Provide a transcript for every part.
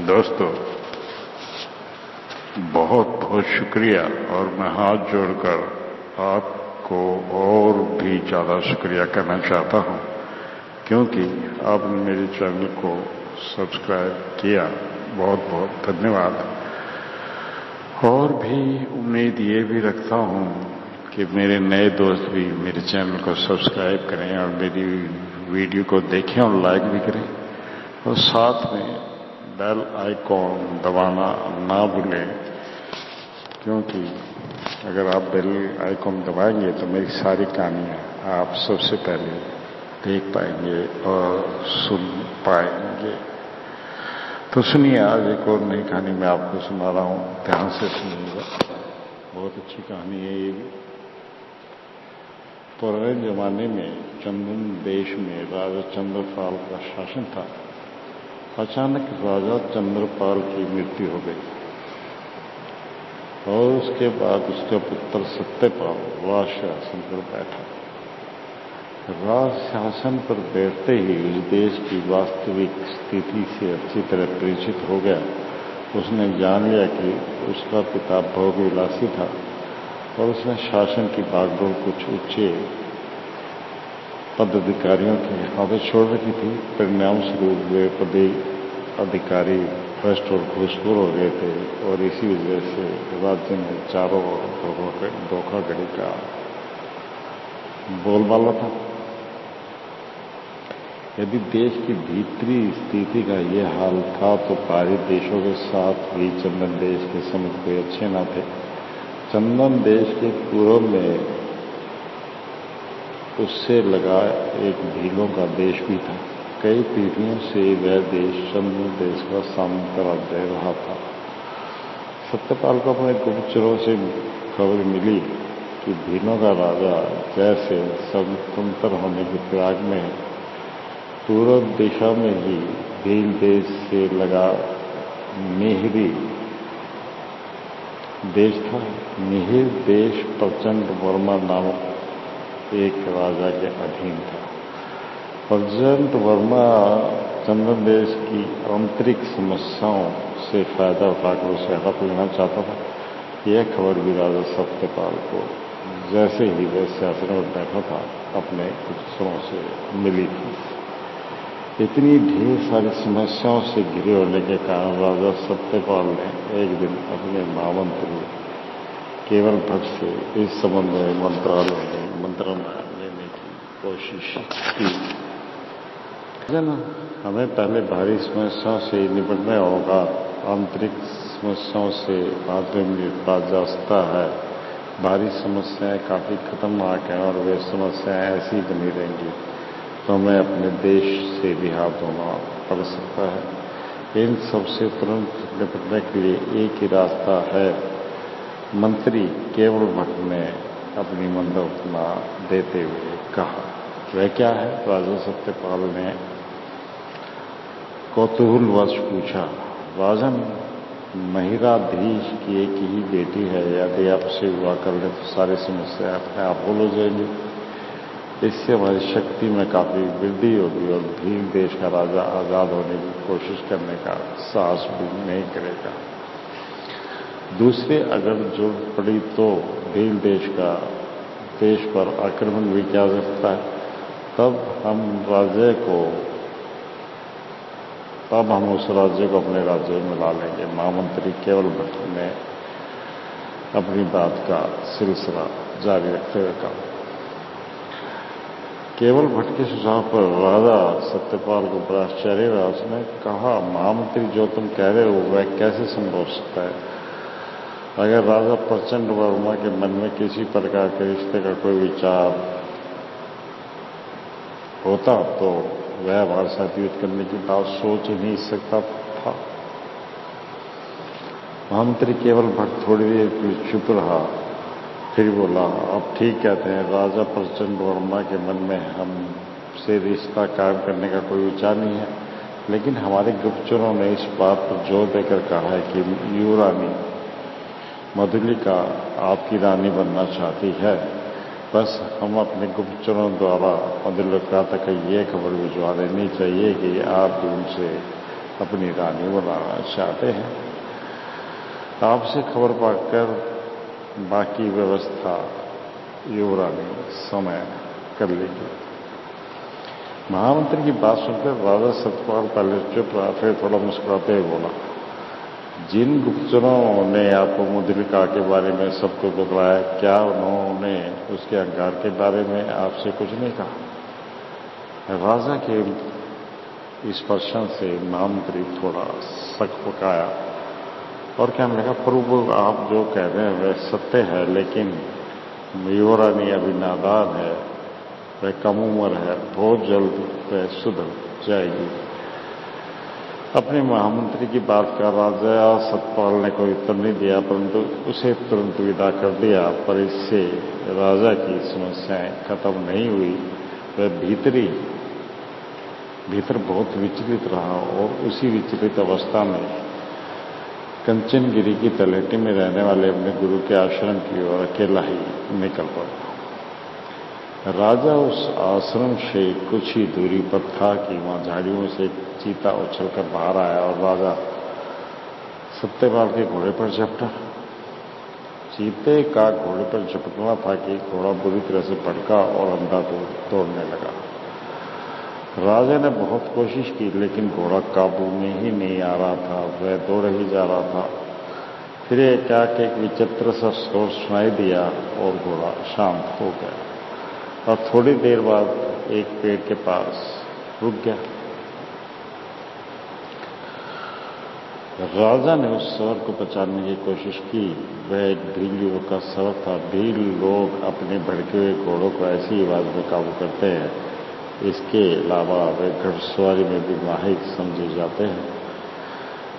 दोस्तों, बहुत बहुत शुक्रिया। और मैं हाथ जोड़कर आपको और भी ज़्यादा शुक्रिया करना चाहता हूं, क्योंकि आपने मेरे चैनल को सब्सक्राइब किया। बहुत बहुत धन्यवाद। और भी उम्मीद ये भी रखता हूं कि मेरे नए दोस्त भी मेरे चैनल को सब्सक्राइब करें और मेरी वीडियो को देखें और लाइक भी करें, और साथ में बेल आइकॉन दबाना ना भूलें, क्योंकि अगर आप बेल आइकॉन दबाएंगे तो मेरी सारी कहानियाँ आप सबसे पहले देख पाएंगे और सुन पाएंगे। तो सुनिए, आज एक और नई कहानी मैं आपको सुना रहा हूँ, ध्यान से सुनिएगा। बहुत अच्छी कहानी है ये भी। पुराने जमाने में चंदन देश में राजा चंद्रपाल का शासन था। अचानक राजा चंद्रपाल की मृत्यु हो गई और उसके बाद उसका पुत्र सत्यपाल राज शासन पर बैठा। राज शासन पर बैठते ही उस देश की वास्तविक स्थिति से अच्छी तरह परिचित हो गया। उसने जान लिया कि उसका पिता भोगविलासी था और उसने शासन की बागडोर कुछ ऊंचे पदाधिकारियों के हाथों छोड़ रखी थी। परिणाम स्वरूप वे पदे अधिकारी भ्रष्ट और घूसखोर हो गए थे और इसी वजह से राज्य में चारों ओर धोखाधड़ी का बोलबाला था। यदि देश की भीतरी स्थिति का यह हाल था तो बाहरी देशों के साथ भी चंदन देश के संबंध कोई अच्छे न थे। चंदन देश के पूर्व में उससे लगा एक भीलों का देश भी था। कई पीढ़ियों से वह देश चंदन देश का सामंत राज्य रहा था। सत्यपाल को अपने गुप्तचरों से खबर मिली कि भीलों का राजा जैसे स्वतंत्र होने की फिराक में है। पूर्व दिशा में ही भील देश से लगा मिहिरी देश था। मिहिर देश प्रचंड वर्मा नामक एक राजा के अधीन था। प्रचंड वर्मा चंदन देश की आंतरिक समस्याओं से फायदा उठाकर उसे हड़प लेना चाहता था। यह खबर भी राजा सत्यपाल को जैसे ही वह शासन में बैठा था अपने गुप्तचरों से मिली थी। इतनी ढेर सारी समस्याओं से घिरे होने के कारण राजा सत्यपाल ने एक दिन अपने महामंत्री केवल भट्ट से इस संबंध में मंत्रणा लेने की कोशिश की। हमें पहले बाहरी समस्याओं से निपटना होगा, आंतरिक समस्याओं से बाद में निपटा जा सकता है। बाहरी समस्याएं काफी खतरनाक हैं और वे समस्याएं ऐसी बनी रहेंगी तो हमें अपने देश से भी हाथ धोना पड़ सकता है। इन सबसे तुरंत निपटने के लिए एक ही रास्ता है। मंत्री केवल भट्ट ने अपनी मंत्रणा देते हुए कहा। वह क्या है? राजा सत्यपाल ने कौतूहलवश पूछा। राजन, महिराधीश की एक ही बेटी है। यदि आपसे विवाह कर ले तो सारी समस्या अपने आप हल हो जाएगी। इससे हमारी शक्ति में काफी वृद्धि होगी और भील देश का राजा आजाद होने की कोशिश करने का साहस भी नहीं करेगा। दूसरे, अगर जरूरत पड़ी तो भील देश पर आक्रमण भी किया जा सकता है। तब हम उस राज्य को अपने राज्य में मिला लेंगे। महामंत्री केवल भट्ट ने अपनी बात का सिलसिला जारी रखते हुए कहा। केवल भट्ट के सुझाव पर राजा सत्यपाल को बड़ा आश्चर्य हुआ। उसने कहा, महामंत्री, जो तुम कह रहे हो वह कैसे संभव हो सकता है? अगर राजा प्रचंड वर्मा के मन में किसी प्रकार के रिश्ते का कोई विचार होता तो वह हमारे साथ युद्ध करने की बात सोच ही नहीं सकता था। महामंत्री केवल भट्ट थोड़ी देर के लिए चुप रहा, फिर बोला, आप ठीक कहते हैं। राजा प्रचंड वर्मा के मन में हमसे रिश्ता कायम करने का कोई विचार नहीं है, लेकिन हमारे गुप्तचरों ने इस बात पर जोर देकर कहा है कि युवरानी मधुलिका आपकी रानी बनना चाहती है। बस हम अपने गुप्तचरों द्वारा मधुलिका तक यह खबर भिजवा देनी चाहिए कि आप भी उनसे अपनी रानी बनाना चाहते हैं। आपसे खबर पाकर बाकी व्यवस्था युवरानी समय कर लेगी। महामंत्री की बात सुनकर राजा सतपाल पहले चुप रहा, फिर थोड़ा मुस्कुराते हुए बोला, जिन गुप्तचरों ने आपको मुद्रिका के बारे में सब कुछ बतलाया, क्या उन्होंने उसके अहंकार के बारे में आपसे कुछ नहीं कहा? राजा के इस प्रश्न से महामंत्री थोड़ा सकपकाया और कहने लगा, प्रभु आप जो कह रहे हैं वह सत्य है, लेकिन युवरानी अभी नादान है, वह कम उम्र है, बहुत जल्द वह सुधर जाएगी। अपने महामंत्री की बात का राजा सतपाल ने कोई उत्तर नहीं दिया, परंतु उसे तुरंत विदा कर दिया। पर इससे राजा की समस्याएं खत्म नहीं हुई। वह भीतर बहुत विचलित रहा और उसी विचलित अवस्था में कंचनगिरी की तलहटी में रहने वाले अपने गुरु के आश्रम की ओर अकेला ही निकल पड़ा। राजा उस आश्रम से कुछ ही दूरी पर था कि वहां झाड़ियों से चीता उछलकर बाहर आया और राजा सत्यपाल के घोड़े पर झपटा। चीते का घोड़े पर झपटना था कि घोड़ा बुरी तरह से भड़का और अंधाधुंध दौड़ने लगा। राजा ने बहुत कोशिश की, लेकिन घोड़ा काबू में ही नहीं आ रहा था, वह दौड़ ही जा रहा था। फिर एकाएक एक विचित्र सा शोर सुनाई दिया और घोड़ा शांत हो गया और थोड़ी देर बाद एक पेड़ के पास रुक गया। राजा ने उस स्वर को पहचानने की कोशिश की। वह एक भील युवक का स्वर था। भील लोग अपने भड़के हुए घोड़ों को ऐसी आवाज में काबू करते हैं, इसके अलावा वे घुड़सवारी में भी माहिर समझे जाते हैं।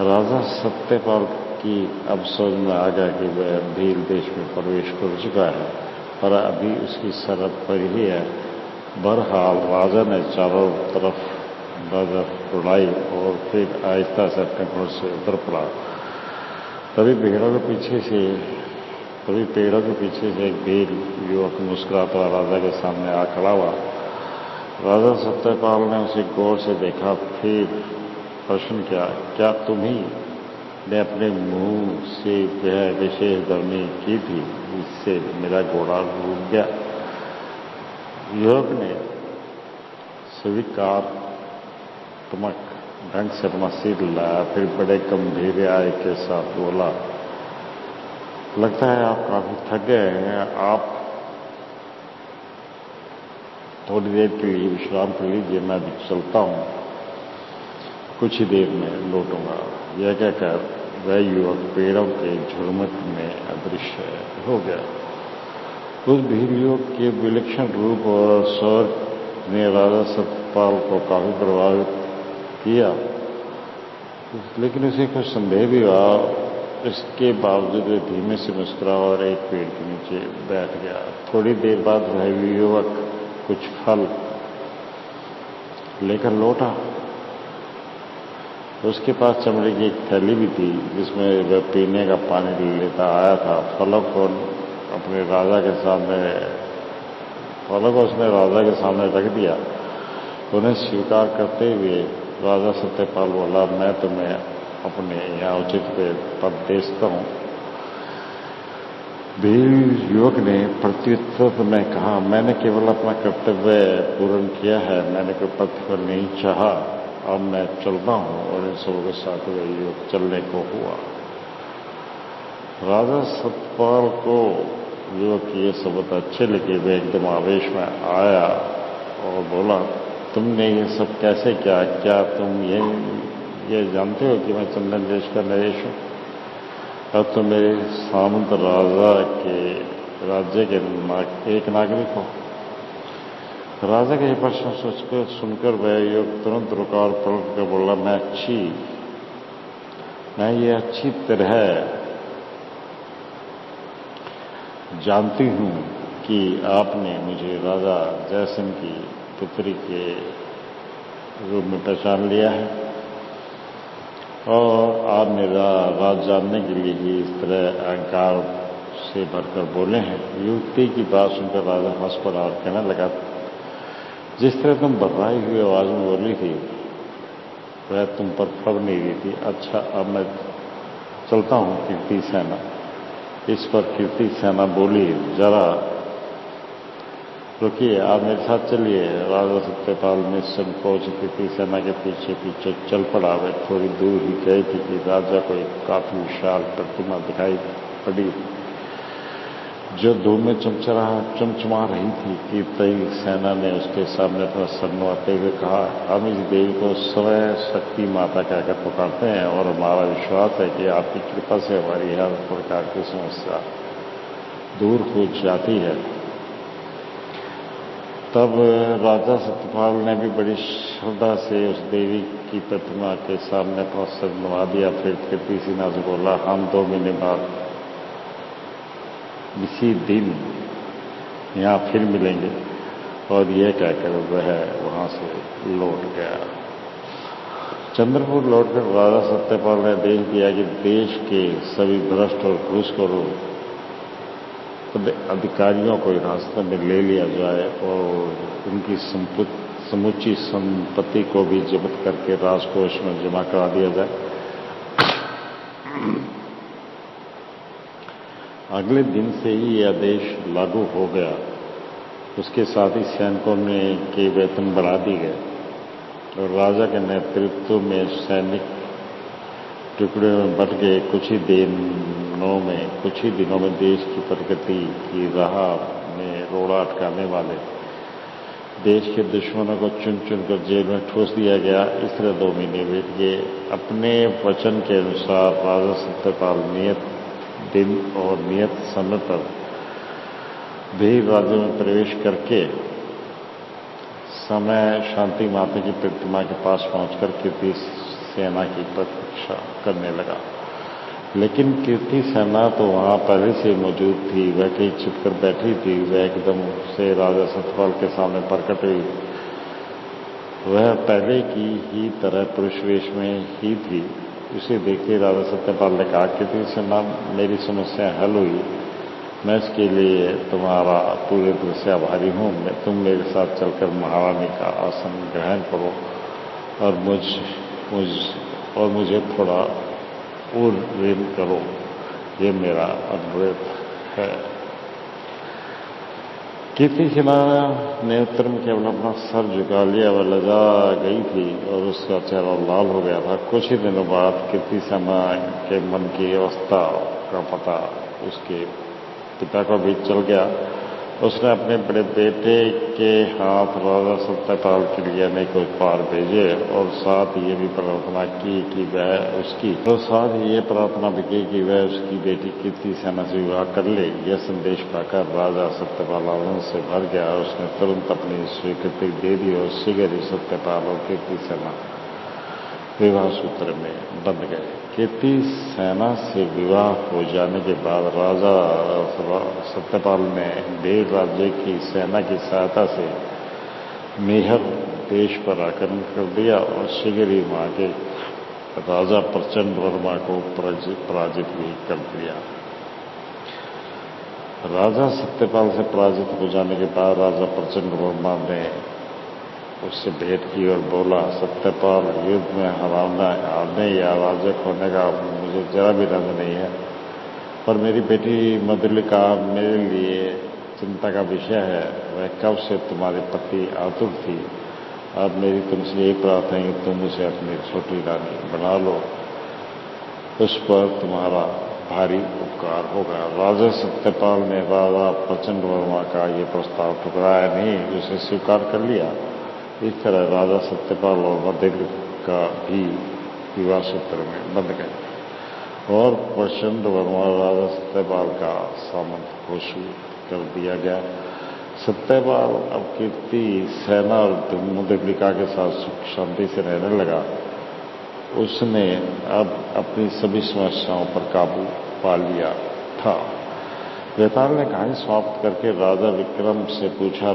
राजा सत्यपाल की अब समझ में आ गया कि वह भील देश में प्रवेश कर चुका है, पर अभी उसकी सरहद पर ही है। बहरहाल राजा ने चारों तरफ नजर उड़ाई और फिर आहिस्ता से अपने घोड़े से उतर पड़ा। तभी पेड़ों के पीछे से एक भील युवक मुस्कुराता हुआ राजा के सामने आ खड़ा हुआ। राजा सत्यपाल ने उसे गौर से देखा, फिर प्रश्न किया, क्या तुम ही ने अपने मुंह से वह विशेष ध्वनि की थी जिससे मेरा घोड़ा रुक गया? युवक ने स्वीकारात्मक ढंग से अपना सिर हिलाया, फिर बड़े गंभीर आय के साथ बोला, लगता है आप काफी थक गए हैं। आप थोड़ी देर के लिए विश्राम कर लीजिए, मैं भी चलता हूँ, कुछ ही देर में लौटूंगा। यह कहकर वह युवक पेड़ों के झुरमुट में अदृश्य हो गया। उस भील युवक के विलक्षण रूप और स्वर ने राजा सतपाल को काफी प्रभावित किया, लेकिन उसे कुछ संदेह भी हुआ। इसके बावजूद वह धीमे से मुस्कुरा और एक पेड़ के नीचे बैठ गया। थोड़ी देर बाद वह युवक कुछ फल लेकर लौटा। उसके पास चमड़े की एक थैली भी थी जिसमें वह पीने का पानी लेता आया था। फलों को उसने राजा के सामने रख दिया। उन्हें स्वीकार करते हुए राजा सत्यपाल बोला, मैं तुम्हें अपने यहाँ उचित पद भेजता हूँ। भील युवक ने प्रत्युत्तर में कहा, मैंने केवल अपना कर्तव्य पूर्ण किया है, मैंने कोई प्रतिफल नहीं चाहा। अब मैं चलता हूँ। और इन सबों के साथ वह युवक चलने को हुआ। राजा सतपाल को युवक की ये शब्द अच्छे लगे। वह एकदम आवेश में आया और बोला, तुमने ये सब कैसे किया? क्या तुम ये जानते हो कि मैं चंदन देश का नरेश हूँ? अब तुम मेरे सामंत राज्य के एक नागरिक हो। राजा का ये प्रश्न सुनकर वह युवक तुरंत रुका और पलट कर बोला, मैं ये अच्छी तरह जानती हूँ कि आपने मुझे राजा जयसिंह की पुत्री के रूप में पहचान लिया है और आप मेरा राज जानने के लिए ही इस तरह अहंकार से भरकर बोले हैं। युवती की बात सुनकर राजा हंस पड़ा और कहने लगा, जिस तरह तुम बर्राई हुई आवाज में बोली थी वह तुम पर फब नहीं रही थी। अच्छा, अब मैं चलता हूँ कीर्ति सेना। इस पर कीर्ति सेना बोली, जरा रुकिए, आप मेरे साथ चलिए। राजा सत्यपाल ने संकोच कीर्ति सेना के पीछे पीछे चल पड़ा। वे थोड़ी दूर ही गए थे कि राजा को एक काफी विशाल प्रतिमा दिखाई पड़ी जो धूप में चमचमा रही थी। कीर्ति सेना ने उसके सामने अपना सर नुआते हुए कहा, हम इस देवी को स्वयं शक्ति माता कहकर पुकारते हैं और हमारा विश्वास है कि आपकी कृपा से हमारी हर प्रकार की समस्या दूर हो जाती है। तब राजा सत्यपाल ने भी बड़ी श्रद्धा से उस देवी की प्रतिमा के सामने अपना सर नुआ दिया। फिर कीर्ति सेना से बोला, हम 2 महीने बाद इसी दिन यहाँ फिर मिलेंगे। और यह कहकर वह वहां से लौट गया। चंद्रपुर लौटकर राजा सत्यपाल ने देख दिया कि देश के सभी भ्रष्ट और घूसखोरों अधिकारियों को हिरासत में ले लिया जाए और उनकी समूची संपत्ति को भी जब्त करके राजकोष में जमा करा दिया जाए। अगले दिन से ही यह आदेश लागू हो गया। उसके साथ ही सैनिकों के वेतन बढ़ा दिए गए और राजा के नेतृत्व में सैनिक टुकड़े में बट गए। कुछ ही दिनों में देश की प्रगति की राह में रोड़ा अटकाने वाले देश के दुश्मनों को चुन कर जेल में ठूस दिया गया। इस तरह 2 महीने बीत गए। अपने वचन के अनुसार राजा सत्यपाल नियत दिन और नियत समय पर देव राज्य में प्रवेश करके समय शांति माता की प्रतिमा के पास पहुंचकर कीर्ति सेना की प्रतीक्षा करने लगा। लेकिन कीर्ति सेना तो वहां पहले से मौजूद थी। वह कहीं छिपकर बैठी थी। वह एकदम से राजा सत्यपाल के सामने प्रकट हुई। वह पहले की ही तरह पुरुष वेश में ही थी। उसे देखते राजा सत्यपाल ने कहा, कीर्ति सेना, मेरी समस्या हल हुई। मैं इसके लिए तुम्हारा पूरे दिल से आभारी हूँ। तुम मेरे साथ चलकर महारानी का आसन ग्रहण करो और मुझे थोड़ा और प्रेम करो। ये मेरा अनुरोध है। कीर्ति सेना ने उत्तर में केवल अपना सर झुका लिया। वह लजा गई थी और उसका चेहरा लाल हो गया था। कुछ ही दिनों बाद कीर्ति सेना के मन की अवस्था का पता उसके पिता को भी चल गया। उसने अपने बड़े बेटे के हाथ राजा सत्यपाल के लिए अनेक उपहार भेजे और साथ ये भी प्रार्थना की कि वह उसकी बेटी कीर्ति सेना से विवाह कर ले। यह संदेश पाकर राजा सत्यपाल आनंद से भर गया। उसने तुरंत अपनी स्वीकृति दे दी और शीघ्र ही सत्यपाल और कीर्ति सेना विवाह सूत्र में बंध गए। कीर्ति सेना से विवाह हो जाने के बाद राजा सत्यपाल ने देव राज्य की सेना की सहायता से मेहर देश पर आक्रमण कर दिया और शीघ्र ही वहां के राजा प्रचंड वर्मा को पराजित भी कर दिया। राजा सत्यपाल से पराजित हो जाने के बाद राजा प्रचंड वर्मा ने उससे भेंट की और बोला, सत्यपाल, युद्ध में हारने या राज्य खोने का मुझे जरा भी रंग नहीं है, पर मेरी बेटी मधुलिका मेरे लिए चिंता का विषय है। वह कब से तुम्हारे प्रति आतुर थी। अब मेरी तुमसे यही प्रार्थना है कि तुम उसे अपनी छोटी रानी बना लो। उस पर तुम्हारा भारी उपकार होगा। राजा सत्यपाल ने राजा प्रचंड वर्मा का ये प्रस्ताव ठुकराया नहीं, उसे स्वीकार कर लिया। इस तरह राजा सत्यपाल और मधुलिका भी विवाह सूत्र में बंध गए और प्रचंड वर्मा राजा सत्यपाल का सामंत घोषित कर दिया गया। सत्यपाल अब कीर्ति सेना और मधुलिका के साथ सुख शांति से रहने लगा। उसने अब अपनी सभी समस्याओं पर काबू पा लिया था। वेताल ने कहानी समाप्त करके राजा विक्रम से पूछा,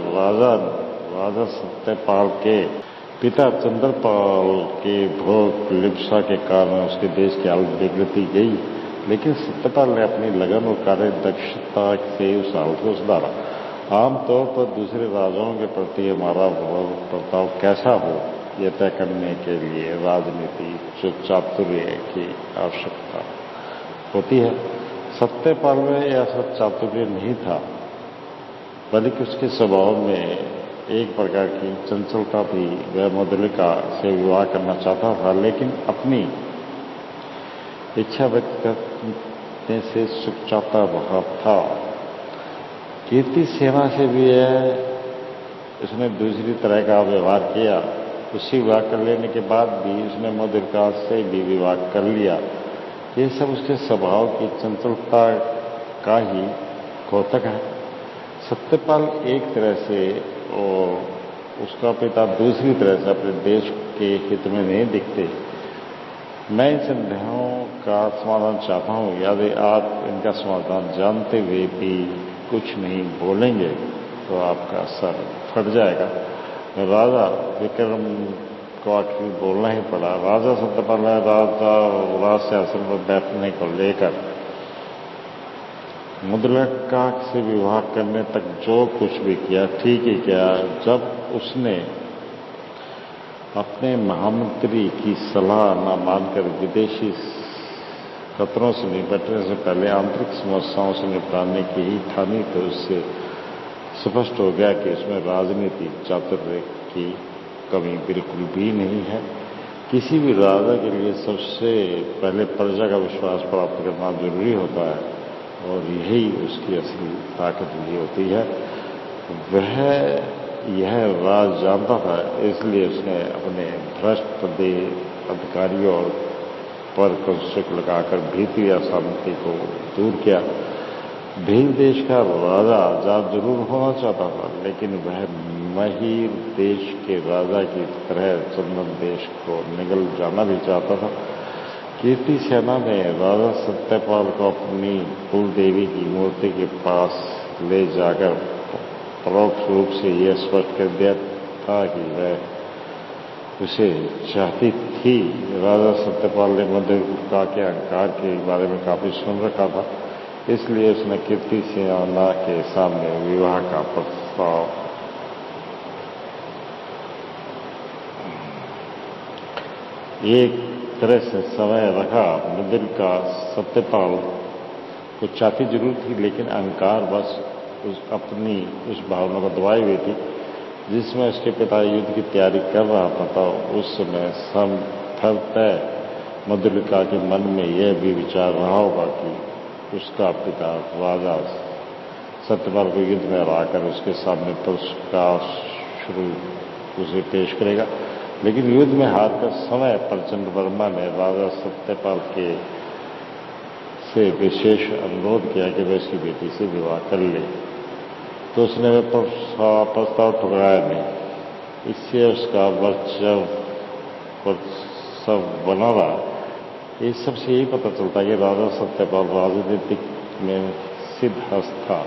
राजा सत्यपाल के पिता चंद्रपाल के भोग लिप्सा के कारण उसके देश की हालत बिगड़ती गई, लेकिन सत्यपाल ने अपनी लगन और कार्य दक्षता से उस हालत को सुधारा। आमतौर पर दूसरे राजाओं के प्रति हमारा बर्ताव कैसा हो, यह तय करने के लिए राजनीति जो चातुर्य की आवश्यकता होती है। सत्यपाल में ऐसा चातुर्य नहीं था, बल्कि उसके स्वभाव में एक प्रकार की चंचलता थी। वह मधुलिका से विवाह करना चाहता था, लेकिन अपनी इच्छा व्यक्त करने से चुकचाता भाव था। कीर्ति सेना से भी उसने दूसरी तरह का व्यवहार किया। उससे विवाह कर लेने के बाद भी उसने मधुलिका से भी विवाह कर लिया। ये सब उसके स्वभाव की चंचलता का ही द्योतक है। सत्यपाल एक तरह से और उसका पिता दूसरी तरह से अपने देश के हित में नहीं दिखते। मैं इन संदेहों का समाधान चाहता हूँ। यदि आप इनका समाधान जानते हुए भी कुछ नहीं बोलेंगे तो आपका सर फट जाएगा। राजा विक्रम को आखिर बोलना ही पड़ा। राजा सत्यपाल ने राज सिंहासन पर बैठने को लेकर मधुलिका से विवाह करने तक जो कुछ भी किया ठीक ही किया। जब उसने अपने महामंत्री की सलाह न मानकर विदेशी खतरों से निपटने से पहले आंतरिक समस्याओं से निपटाने की ही ठानी, तो उससे स्पष्ट हो गया कि उसमें राजनीति चातुर्य की कमी बिल्कुल भी नहीं है। किसी भी राजा के लिए सबसे पहले प्रजा का विश्वास प्राप्त करना जरूरी होता है, और यही उसकी असली ताकत भी होती है। वह यह राज जानता था, इसलिए उसने अपने भ्रष्ट अधिकारियों पर कंस्ट्रक्ट लगाकर भीतरी अशांति को दूर किया। भील देश का राजा आजाद जरूर होना चाहता था, लेकिन वह महीर देश के राजा की तरह चंदन देश को निगल जाना भी चाहता था। कीर्ति सेना ने राजा सत्यपाल को अपनी कुल देवी की मूर्ति के पास ले जाकर परोक्ष रूप से यह स्पष्ट कर दिया था कि वह उसे चाहती थी। राजा सत्यपाल ने मधुलिका के अहंकार के बारे में काफी सुन रखा था, इसलिए उसने कीर्ति सेना के सामने विवाह का प्रस्ताव एक तरह से समय रखा। मधुलिका सत्यपाल को चाहती जरूर थी, लेकिन अहंकार बस अपनी उस भावना को दबाई हुई थी। जिसमें उसके पिता युद्ध की तैयारी कर रहा था, उस समय संभवतः मधुलिका के मन में यह भी विचार रहा होगा कि उसका पिता राजा सत्यपाल को युद्ध में हराकर उसके सामने पुरस्कार स्वरूप उसे पेश करेगा। लेकिन युद्ध में हार कर समय प्रचंड वर्मा ने राजा सत्यपाल से विशेष अनुरोध किया कि वह उसकी बेटी से विवाह कर ले, तो उसने वह प्रस्ताव ठुकराया नहीं। इससे उसका वर्चस्व बना रहा। इस सबसे यही पता चलता है कि राजा सत्यपाल राजनीतिक में सिद्धहस्त था,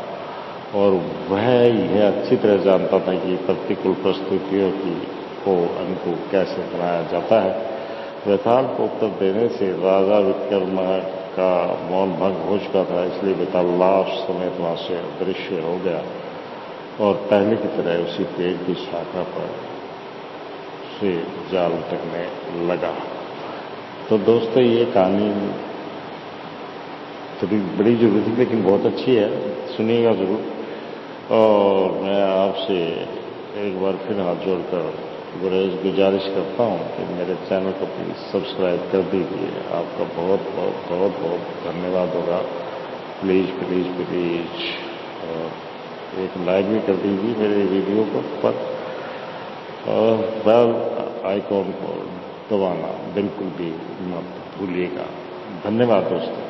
और वह यह अच्छी तरह जानता था कि प्रतिकूल परिस्थितियों को अनुकूल कैसे बनाया जाता है। वेताल को उत्तर देने से राजा विक्रम का मौन भंग हो चुका था, इसलिए वेताल लाश समेत वहां से अदृश्य हो गया और पहले की तरह उसी पेड़ की शाखा पर से जाल तकने लगा। तो दोस्तों, ये कहानी थोड़ी बड़ी जरूरी थी, लेकिन बहुत अच्छी है, सुनिएगा जरूर। और मैं आपसे एक बार फिर हाथ जोड़कर गुजारिश करता हूँ कि मेरे चैनल को प्लीज़ सब्सक्राइब कर दीजिए। आपका बहुत बहुत बहुत बहुत धन्यवाद होगा। प्लीज़ प्लीज़ प्लीज़ एक लाइक भी कर दीजिए मेरे वीडियो को पर, और बेल आइकॉन को दबाना बिल्कुल भी मत भूलिएगा। धन्यवाद दोस्तों।